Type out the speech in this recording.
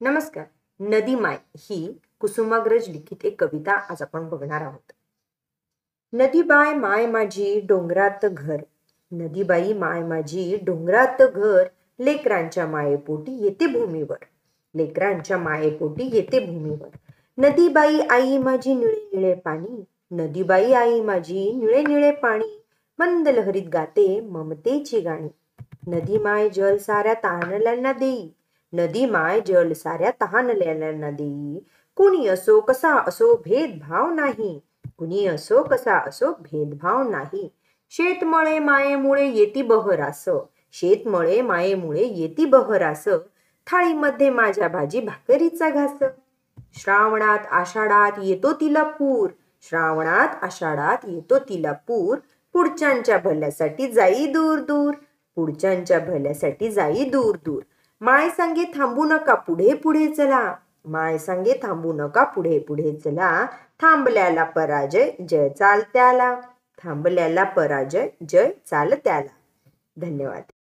नमस्कार. नदी माय ही कुसुमाग्रज लिखित एक कविता आज आपण बघणार आहोत. नदीबाई माय माझी डोंगरात घर, नदीबाई माय माझी डोंगरात घर, लेकरांच्या मायेपोटी येते भूमीवर, लेकरांच्या मायेपोटी येते भूमीवर. नदीबाई आई माझी निळे निळे पाणी, नदीबाई आई माझी निळे निळे पाणी, मंद लहरीत गाते ममतेची गाणी. नदी माय जल साऱ्या तहानल्यांना देई, नदी माय जल साऱ्या तहानलेल्यांना देई. कुणी असो कसा असो भेदभाव नाही, कुणी असो कसा असो भेदभाव नाही. शेतमळे मायेमुळे येती बहरास, शेतमळे मायेमुळे येती बहरास, थाळीमध्ये माझ्या भाजी भाकरीचा घास. श्रावणात आषाढात येतो तिला पूर, श्रावणात आषाढात येतो तिला पूर, पुढच्यांच्या भल्यासाठी जाई दूर दूर, पुढच्यांच्या भल्यासाठी जाई दूर दूर. माय सांगे थांबू नका पुढे पुढे चला, माय सांगे थांबू नका पुढे पुढे चला. थांबल्याला पराजय जय चालत्याला, थांबल्याला पराजय जय चालत्याला. धन्यवाद.